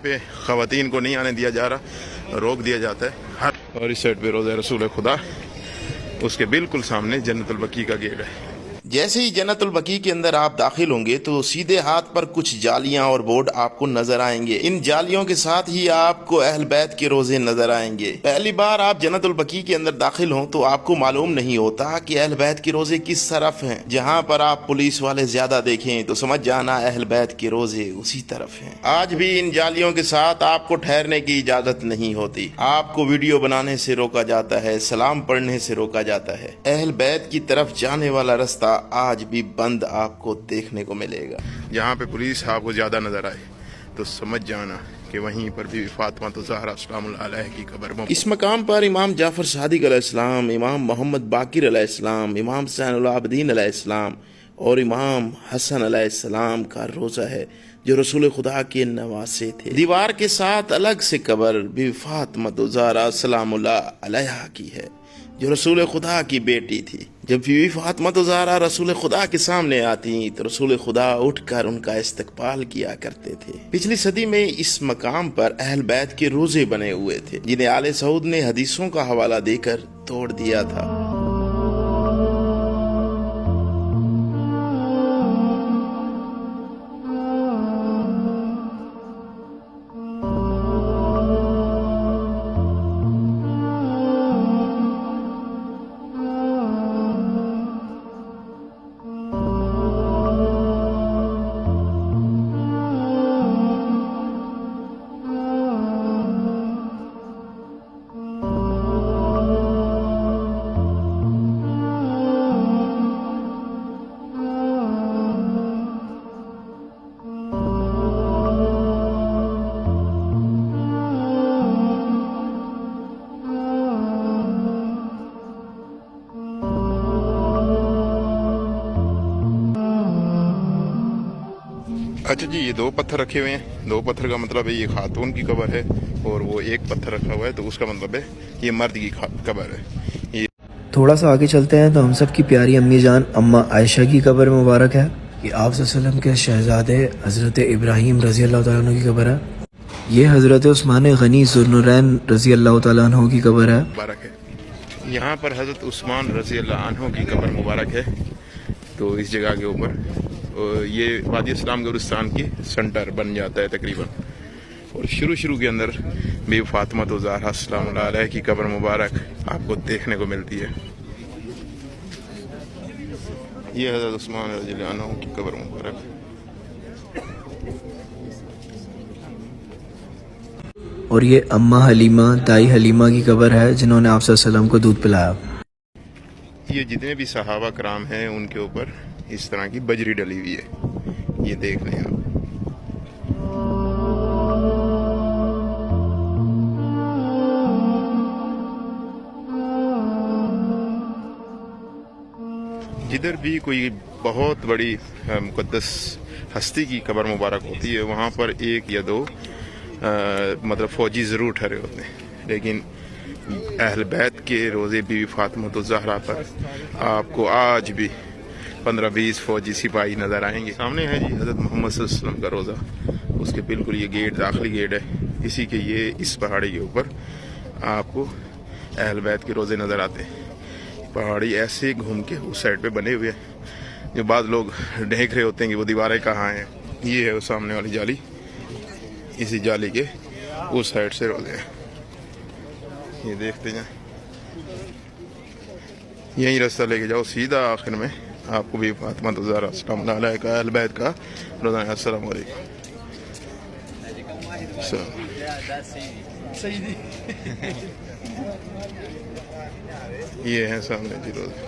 पे ख़वातीन को नहीं आने दिया जा रहा, रोक दिया जाता है। और इस साइड पे रोज़ा रसूल खुदा, उसके बिल्कुल सामने जन्नतुल बकी का गेट है। जैसे ही जन्नतुल बकी के अंदर आप दाखिल होंगे तो सीधे हाथ पर कुछ जालियां और बोर्ड आपको नजर आएंगे। इन जालियों के साथ ही आपको अहल बैत के रोजे नजर आएंगे। पहली बार आप जन्नतुल बकी के अंदर दाखिल हों तो आपको मालूम नहीं होता कि अहल बैत के रोजे किस तरफ हैं। जहां पर आप पुलिस वाले ज्यादा देखें तो समझ जाना अहल बैत के रोजे उसी तरफ हैं। आज भी इन जालियों के साथ आपको ठहरने की इजाजत नहीं होती। आपको वीडियो बनाने से रोका जाता है, सलाम पढ़ने से रोका जाता है। अहल बैत की तरफ जाने वाला रास्ता आज भी बंद आपको देखने को मिलेगा। जहाँ पे पुलिस आपको ज़्यादा नज़र आए तो समझ जाना कि वहीं पर भी फातिमा तो ज़हरा सलामुल्लाह अलैहा की कब्र। इस मकाम पर इमाम जाफर सादिक अलैहिस्सलाम, इमाम मोहम्मद बाकिर अलैहिस्सलाम, इमाम ज़ैनुल आबिदीन अलैहिस्सलाम और इमाम हसन अलैहिस्सलाम का रोज़ा है जो रसूल खुदा के नवासे थे। दीवार के साथ अलग से कब्र भी फातिमा तो ज़हरा सलामुल्लाह अलैहा की है जो रसूल खुदा की बेटी थी। जब बीवी फातिमा तो ज़हरा रसूल खुदा के सामने आती तो रसूल खुदा उठकर उनका इस्तकबाल किया करते थे। पिछली सदी में इस मकाम पर अहल बैत के रोजे बने हुए थे जिन्हें आले सऊद ने हदीसों का हवाला देकर तोड़ दिया था। अच्छा जी, ये दो पत्थर रखे हुए हैं। दो पत्थर का मतलब है ये खातून की कब्र है और वो एक पत्थर रखा हुआ है तो उसका मतलब है ये मर्द की कब्र है। ये थोड़ा सा आगे चलते हैं तो हम सब की प्यारी अम्मी जान अम्मा आयशा की कब्र मुबारक है। ये आप वसल्लम के शहजादे हज़रत इब्राहीम रज़ी अल्लाह तआला अन्हु की कब्र है। ये हज़रत उस्मान गनी ज़ुन्नुरैन रज़ी अल्लाह तआला अन्हु की कब्र है। मुबारक है। यहाँ पर हज़रत उस्मान रज़ी अल्लाह अन्हु की कब्र मुबारक है। तो इस जगह के ऊपर ये वादी इस्लाम गुलिस्तान की सेंटर बन जाता है तकरीबन। और शुरू के अंदर भी फातिमा तो ज़हरा सलामुल्लाह अलैहा की कब्र मुबारक आपको देखने को मिलती है। ये हज़रत उस्मान रज़ी अल्लाह अन्हु की कब्र मुबारक। और ये अम्मा हलीमा दाई हलीमा की कब्र है जिन्होंने आप सल्लल्लाहु अलैहि वसल्लम को दूध पिलाया। ये जितने भी सहाबा कराम हैं उनके ऊपर इस तरह की बजरी डली हुई है, ये देख लें आप। जिधर भी कोई बहुत बड़ी मुक़द्दस हस्ती की कब्र मुबारक होती है वहाँ पर एक या दो मतलब फ़ौजी ज़रूर ठहरे होते हैं, लेकिन अहल बैत के रोज़े बीवी फातिमा तो ज़हरा पर आपको आज भी 15-20 फ़ौजी सिपाही नज़र आएंगे। सामने है जी हज़रत मोहम्मद सल्लल्लाहु अलैहि वसल्लम का रोज़ा, उसके बिल्कुल ये गेट दाखिली गेट है। इसी के ये इस पहाड़ी के ऊपर आपको अहल बैत के रोज़े नज़र आते हैं। पहाड़ी ऐसे घूम के उस साइड पे बने हुए हैं जो बाद लोग ढेंक रहे होते हैं कि वो दीवारें कहाँ हैं। ये है वो सामने वाली जाली, इसी जाली के उस साइड से रोज़े हैं, ये देखते जाएं। यही रास्ता लेके जाओ सीधा, आखिर में आपको भी फातिमा तो ज़हरा सलामुल्लाह अलैहा का अहल बैत का रोज़ा है। अस्सलामु अलैकुम। ये है सामने जी रोज़ा।